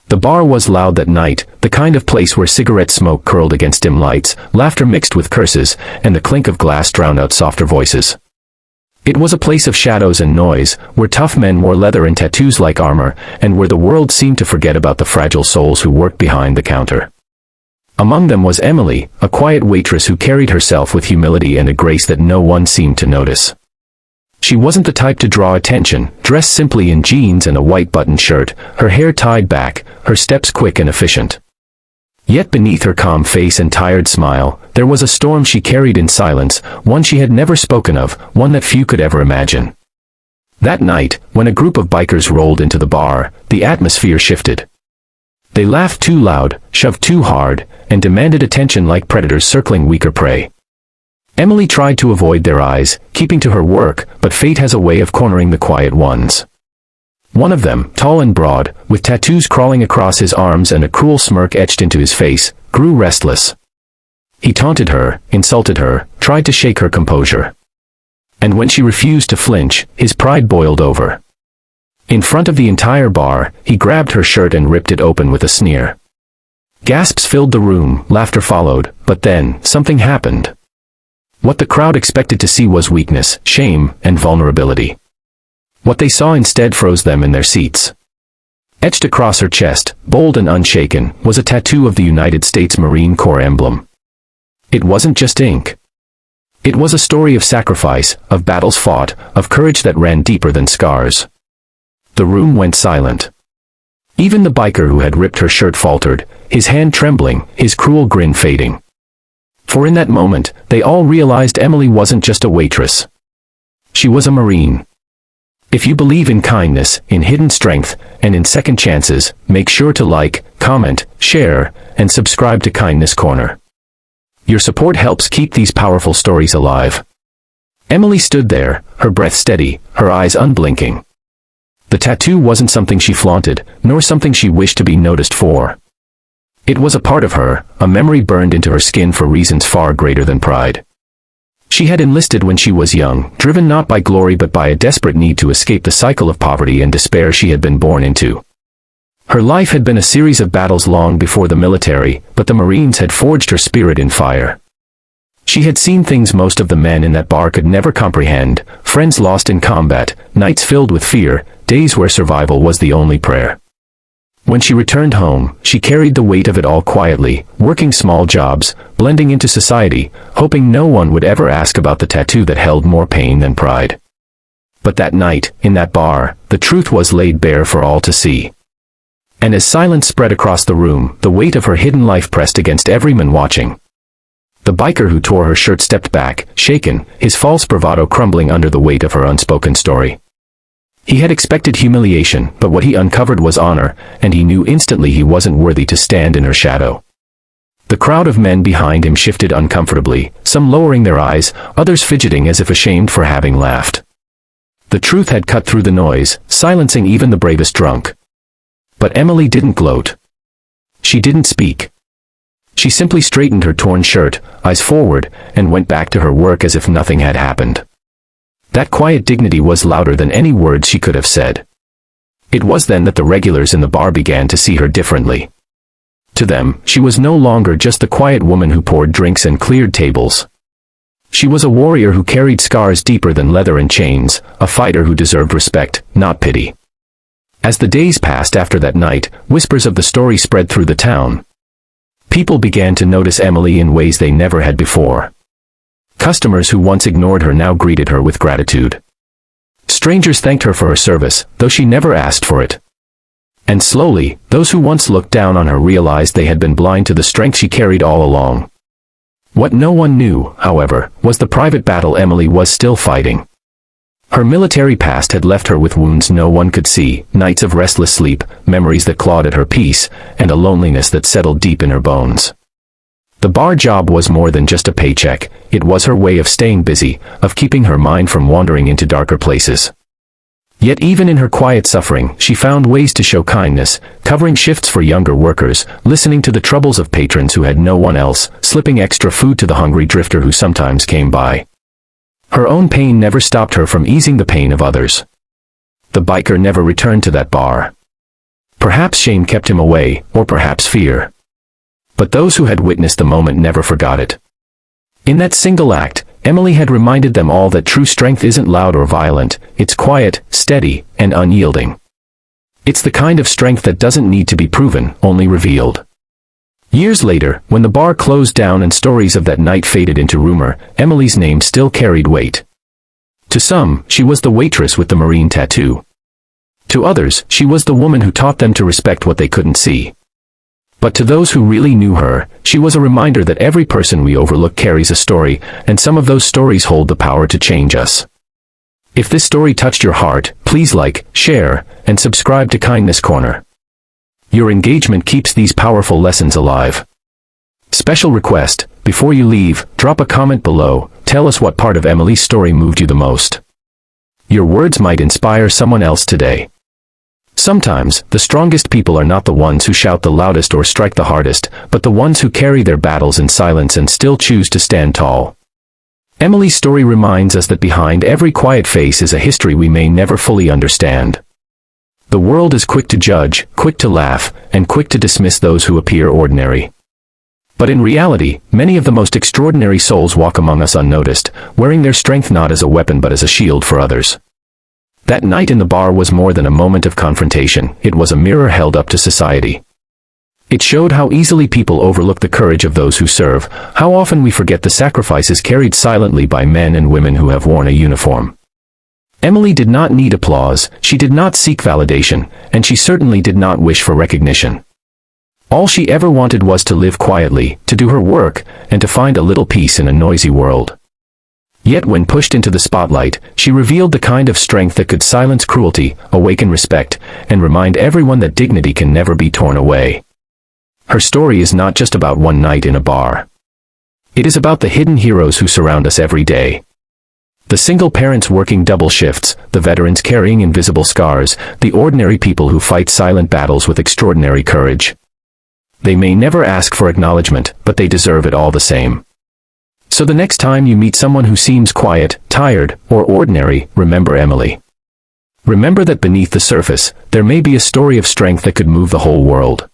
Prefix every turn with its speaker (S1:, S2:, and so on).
S1: The bar was loud that night, the kind of place where cigarette smoke curled against dim lights, laughter mixed with curses, and the clink of glass drowned out softer voices. It was a place of shadows and noise, where tough men wore leather and tattoos like armor, and where the world seemed to forget about the fragile souls who worked behind the counter. Among them was Emily, a quiet waitress who carried herself with humility and a grace that no one seemed to notice. She wasn't the type to draw attention, dressed simply in jeans and a white buttoned shirt, her hair tied back, her steps quick and efficient. Yet beneath her calm face and tired smile, there was a storm she carried in silence, one she had never spoken of, one that few could ever imagine. That night, when a group of bikers rolled into the bar, the atmosphere shifted. They laughed too loud, shoved too hard, and demanded attention like predators circling weaker prey. Emily tried to avoid their eyes, keeping to her work, but fate has a way of cornering the quiet ones. One of them, tall and broad, with tattoos crawling across his arms and a cruel smirk etched into his face, grew restless. He taunted her, insulted her, tried to shake her composure. And when she refused to flinch, his pride boiled over. In front of the entire bar, he grabbed her shirt and ripped it open with a sneer. Gasps filled the room, laughter followed, but then, something happened. What the crowd expected to see was weakness, shame, and vulnerability. What they saw instead froze them in their seats. Etched across her chest, bold and unshaken, was a tattoo of the United States Marine Corps emblem. It wasn't just ink. It was a story of sacrifice, of battles fought, of courage that ran deeper than scars. The room went silent. Even the biker who had ripped her shirt faltered, his hand trembling, his cruel grin fading. For in that moment, they all realized Emily wasn't just a waitress. She was a Marine. If you believe in kindness, in hidden strength, and in second chances, make sure to like, comment, share, and subscribe to Kindness Corner. Your support helps keep these powerful stories alive. Emily stood there, her breath steady, her eyes unblinking. The tattoo wasn't something she flaunted, nor something she wished to be noticed for. It was a part of her, a memory burned into her skin for reasons far greater than pride. She had enlisted when she was young, driven not by glory but by a desperate need to escape the cycle of poverty and despair she had been born into. Her life had been a series of battles long before the military, but the Marines had forged her spirit in fire. She had seen things most of the men in that bar could never comprehend, friends lost in combat, nights filled with fear, days where survival was the only prayer. When she returned home, she carried the weight of it all quietly, working small jobs, blending into society, hoping no one would ever ask about the tattoo that held more pain than pride. But that night, in that bar, the truth was laid bare for all to see. And as silence spread across the room, the weight of her hidden life pressed against every man watching. The biker who tore her shirt stepped back, shaken, his false bravado crumbling under the weight of her unspoken story. He had expected humiliation, but what he uncovered was honor, and he knew instantly he wasn't worthy to stand in her shadow. The crowd of men behind him shifted uncomfortably, some lowering their eyes, others fidgeting as if ashamed for having laughed. The truth had cut through the noise, silencing even the bravest drunk. But Emily didn't gloat. She didn't speak. She simply straightened her torn shirt, eyes forward, and went back to her work as if nothing had happened. That quiet dignity was louder than any words she could have said. It was then that the regulars in the bar began to see her differently. To them, she was no longer just the quiet woman who poured drinks and cleared tables. She was a warrior who carried scars deeper than leather and chains, a fighter who deserved respect, not pity. As the days passed after that night, whispers of the story spread through the town. People began to notice Emily in ways they never had before. Customers who once ignored her now greeted her with gratitude. Strangers thanked her for her service, though she never asked for it. And slowly, those who once looked down on her realized they had been blind to the strength she carried all along. What no one knew, however, was the private battle Emily was still fighting. Her military past had left her with wounds no one could see, nights of restless sleep, memories that clawed at her peace, and a loneliness that settled deep in her bones. The bar job was more than just a paycheck, it was her way of staying busy, of keeping her mind from wandering into darker places. Yet even in her quiet suffering, she found ways to show kindness, covering shifts for younger workers, listening to the troubles of patrons who had no one else, slipping extra food to the hungry drifter who sometimes came by. Her own pain never stopped her from easing the pain of others. The biker never returned to that bar. Perhaps shame kept him away, or perhaps fear. But those who had witnessed the moment never forgot it. In that single act, Emily had reminded them all that true strength isn't loud or violent, it's quiet, steady, and unyielding. It's the kind of strength that doesn't need to be proven, only revealed. Years later, when the bar closed down and stories of that night faded into rumor, Emily's name still carried weight. To some, she was the waitress with the marine tattoo. To others, she was the woman who taught them to respect what they couldn't see. But to those who really knew her, she was a reminder that every person we overlook carries a story, and some of those stories hold the power to change us. If this story touched your heart, please like, share, and subscribe to Kindness Corner. Your engagement keeps these powerful lessons alive. Special request, before you leave, drop a comment below, tell us what part of Emily's story moved you the most. Your words might inspire someone else today. Sometimes, the strongest people are not the ones who shout the loudest or strike the hardest, but the ones who carry their battles in silence and still choose to stand tall. Emily's story reminds us that behind every quiet face is a history we may never fully understand. The world is quick to judge, quick to laugh, and quick to dismiss those who appear ordinary. But in reality, many of the most extraordinary souls walk among us unnoticed, wearing their strength not as a weapon but as a shield for others. That night in the bar was more than a moment of confrontation, it was a mirror held up to society. It showed how easily people overlook the courage of those who serve, how often we forget the sacrifices carried silently by men and women who have worn a uniform. Emily did not need applause, she did not seek validation, and she certainly did not wish for recognition. All she ever wanted was to live quietly, to do her work, and to find a little peace in a noisy world. Yet when pushed into the spotlight, she revealed the kind of strength that could silence cruelty, awaken respect, and remind everyone that dignity can never be torn away. Her story is not just about one night in a bar. It is about the hidden heroes who surround us every day. The single parents working double shifts, the veterans carrying invisible scars, the ordinary people who fight silent battles with extraordinary courage. They may never ask for acknowledgement, but they deserve it all the same. So the next time you meet someone who seems quiet, tired, or ordinary, remember Emily. Remember that beneath the surface, there may be a story of strength that could move the whole world.